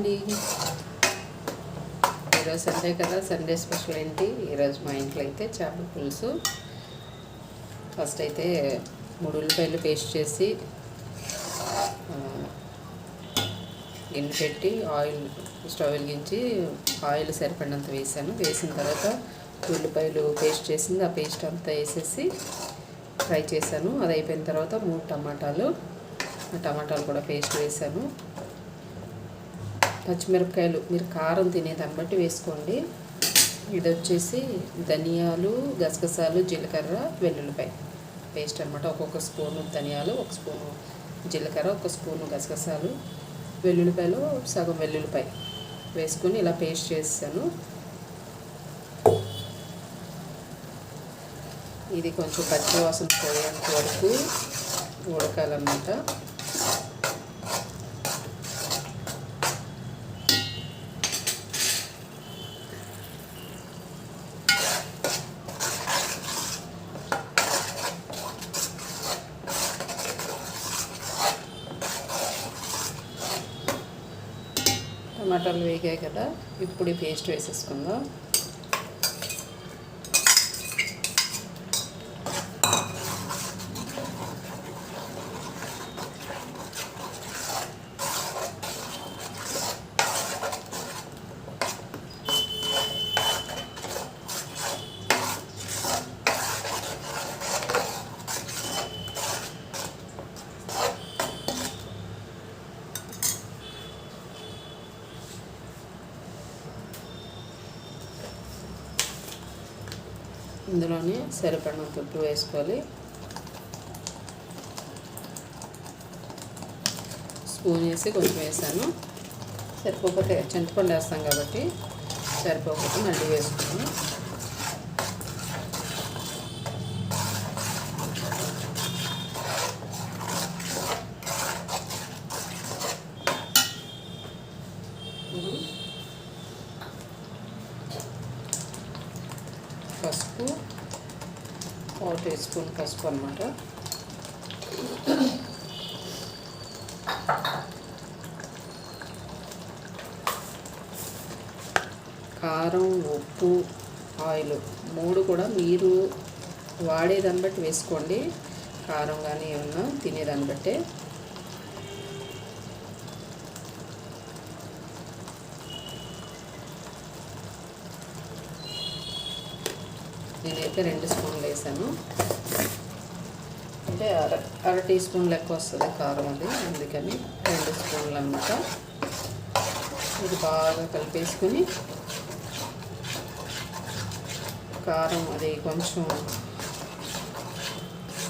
అండి. ఈరోజు సండే కదా, సండే స్పెషల్ ఏంటి? ఈరోజు మా ఇంట్లో అయితే చేపల పులుసు. ఫస్ట్ అయితే 3 ఉల్లిపాయలు పేస్ట్ చేసి గిన్నె పెట్టి ఆయిల్ స్టవ్ వెలిగించి ఆయిల్ సరిపడినంత వేసాను. వేసిన తర్వాత ఉల్లిపాయలు పేస్ట్ చేసింది ఆ పేస్ట్ అంతా వేసేసి ఫ్రై చేశాను. అది అయిపోయిన తర్వాత 3 టమాటాలు కూడా పేస్ట్ వేసాను. పచ్చిమిరపకాయలు మీరు కారం తినేదాన్ని బట్టి వేసుకోండి. ఇది వచ్చేసి ధనియాలు, గసగసాలు, జీలకర్ర, వెల్లుల్లిపాయ పేస్ట్ అనమాట. ఒక్కొక్క స్పూను ధనియాలు, 1 స్పూను జీలకర్ర, 1 స్పూను గసగసాలు, వెల్లుల్లిపాయలు సగం వెల్లుల్లిపాయ వేసుకొని ఇలా పేస్ట్ చేసాను. ఇది కొంచెం పచ్చి వాసన పోయేంత వరకు ఉడకాలన్నమాట. టమాటాలు వేగాయి కదా, ఇప్పుడు ఈ పేస్ట్ వేసేసుకుందాం. ఇందులోనే సరిపడినంత ఉప్పు వేసుకోవాలి. స్పూన్ వేసి కొంచెం వేసాను. సరిపోకపోతే చింతపండు వేస్తాం కాబట్టి సరిపోకపోతే మళ్ళీ వేసుకున్నాను. పసుపు 1 టీ స్పూన్ పసుపు అన్నమాట. కారం, ఉప్పు, ఆయిల్ 3 కూడా మీరు వాడేదాన్ని బట్టి వేసుకోండి. కారం కానీ ఏమన్నా తినేదాన్ని బట్టే. నేనైతే 2 స్పూన్లు వేసాను. అంటే అర టీ స్పూన్ లెక్క వస్తుంది కారం, అది అందుకని 2 స్పూన్లు అన్నమాట. ఇది బాగా కలిపేసుకుని కారం అది కొంచెం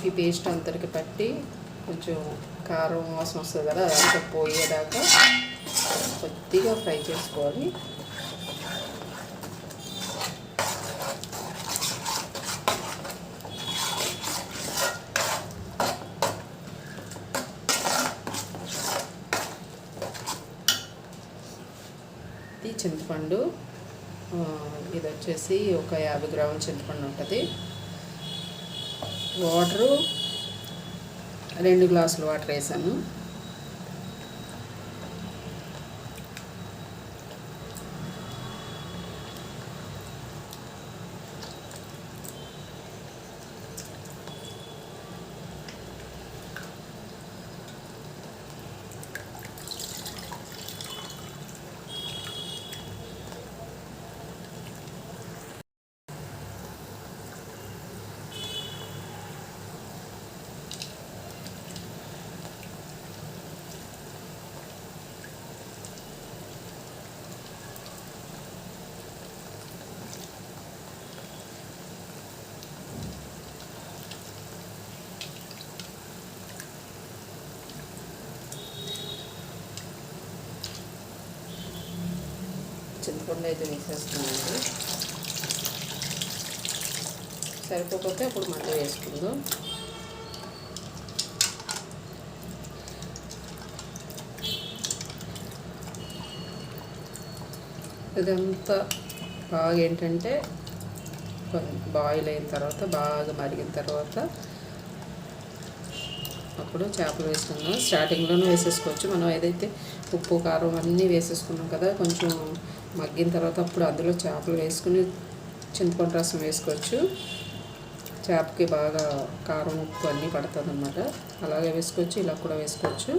ఈ పేస్ట్ అంతటికి పట్టి కొంచెం కారం వాసన వస్తుంది కదా, అంతా పోయేదాకా కొద్దిగా ఫ్రై చేసుకోవాలి. చింతపండు ఇది వచ్చేసి ఒక 50 గ్రాముల చింతపండు ఉంటుంది. వాటరు 2 గ్లాసులు వాటర్ వేసాను. చింతపండు అయితే వేసేస్తున్నానండి. సరిపోతే అప్పుడు మళ్ళీ వేసుకుందాం. ఇదంతా బాగా ఏంటంటే బాయిల్ అయిన తర్వాత బాగా మరిగిన తర్వాత అప్పుడు చేపలు వేసుకుందాం. స్టార్టింగ్లోనే వేసేసుకోవచ్చు. మనం ఏదైతే ఉప్పు కారం అన్నీ వేసేసుకున్నాం కదా, కొంచెం మగ్గిన తర్వాత అప్పుడు అందులో చేపలు వేసుకుని చింతపండు రసం వేసుకోవచ్చు. చేపకి బాగా కారం ఉప్పు అన్నీ పడుతుంది అన్నమాట. అలాగే వేసుకోవచ్చు, ఇలా కూడా వేసుకోవచ్చు.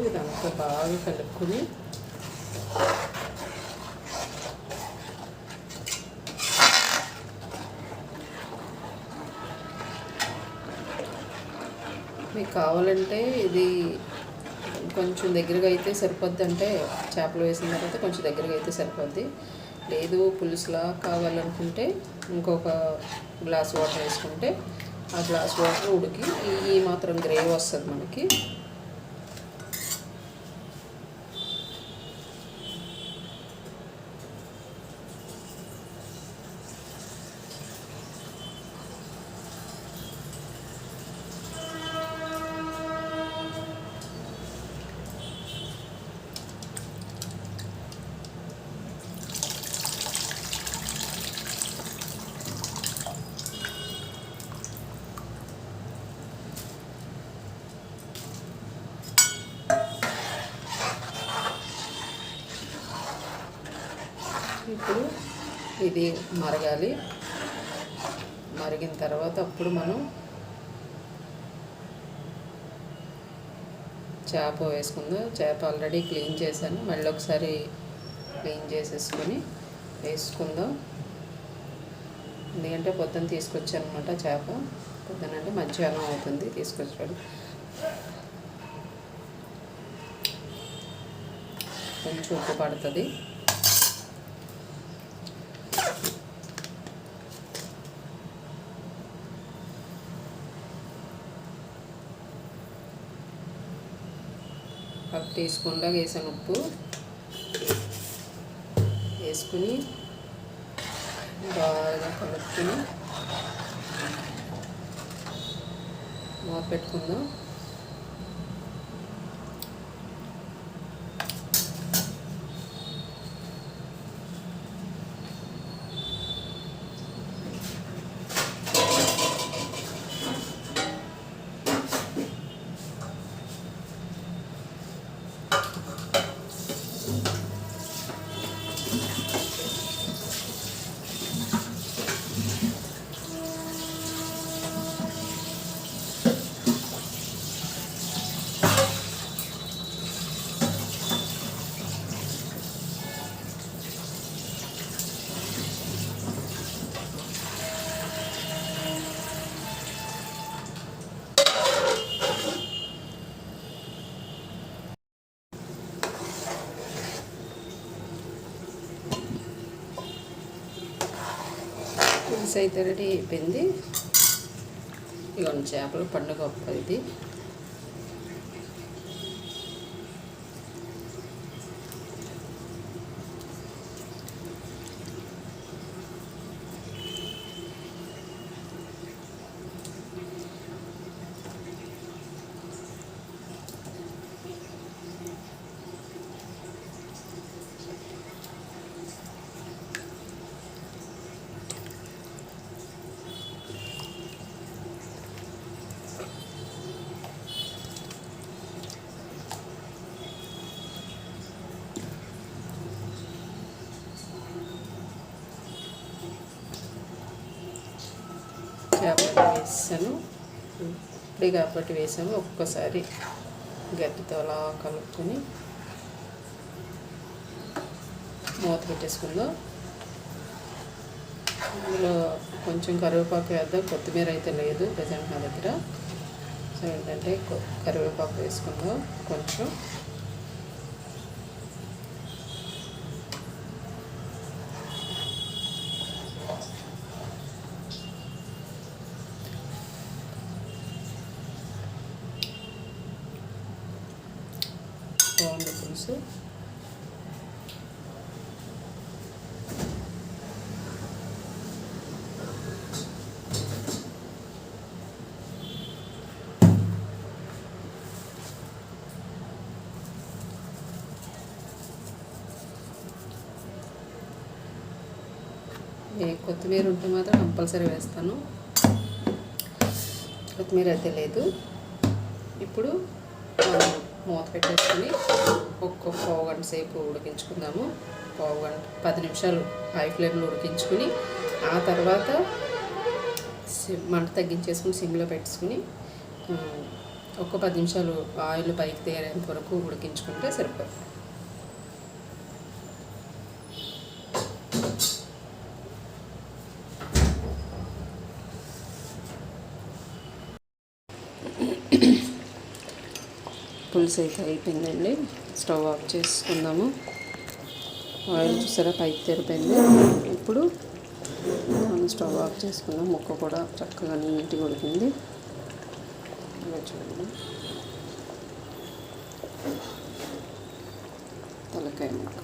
ఇదంతా బాగా కలుపుకొని మీకు కావాలంటే ఇది కొంచెం దగ్గరగా అయితే సరిపోద్ది, అంటే చేపలు వేసిన తర్వాత కొంచెం దగ్గరగా అయితే సరిపోద్ది. లేదు పులుసులా కావాలనుకుంటే ఇంకొక గ్లాస్ వాటర్ వేసుకుంటే ఆ గ్లాస్ వాటర్ ఉడికి ఈ మాత్రం గ్రేవీ వస్తుంది మనకి. ఇప్పుడు ఇది మరగాలి. మరిగిన తర్వాత అప్పుడు మనం చేప వేసుకుందాం. చేప ఆల్రెడీ క్లీన్ చేశాను, మళ్ళీ ఒకసారి క్లీన్ చేసేసుకొని వేసుకుందాం. ఎందుకంటే పొద్దున్న తీసుకొచ్చాను అనమాట చేప. పొద్దున అంటే మధ్యాహ్నం అవుతుంది తీసుకొచ్చాడు. కొంచెం ఉప్పు పడుతుంది. ఒక టీ స్పూన్ లాగా వేసాను ఉప్పు. వేసుకుని బాగా కలుపుకొని మూత పెట్టుకుందాం. పులుసు అయితే రెడీ అయిపోయింది. ఇవన్నీ చేపలు పండుగ ఇది. చేపలు వేసాను ఇప్పుడే కాబట్టి వేసాము. ఒక్కసారి గట్టితో అలా కలుపుకొని మూత పెట్టేసుకుందాం. ఇందులో కొంచెం కరివేపాకు వేద్దాం. కొత్తిమీర అయితే లేదు ప్రజెంట్ నా దగ్గర. సో ఏంటంటే కరివేపాకు వేసుకుందాం కొంచెం. బాగుంది పులుసు. కొత్తిమీర ఉంటే మాత్రం కంపల్సరీ వేస్తాను. కొత్తిమీర అయితే లేదు. ఇప్పుడు మనం మూత పెట్టేసుకుని ఒక్క పావు గంట సేపు ఉడికించుకుందాము. పావు గంట 10 నిమిషాలు హై ఫ్లేమ్లో ఉడికించుకుని ఆ తర్వాత మంట తగ్గించేసుకుని సిమ్లో పెట్టుకుని ఒక 10 నిమిషాలు ఆయిల్ పైకి తేరేంత వరకు ఉడికించుకుంటే సరిపోతుంది. పులుసు అయితే అయిపోయిందండి. స్టవ్ ఆఫ్ చేసుకుందాము. ఆయిల్ చూసారా పైకి తెరిపోయింది. ఇప్పుడు మనం స్టవ్ ఆఫ్ చేసుకుందాం. ముక్క కూడా చక్కగా నీట్గా ఉడికింది. ఇలా చూడండి, తలకాయ ముక్క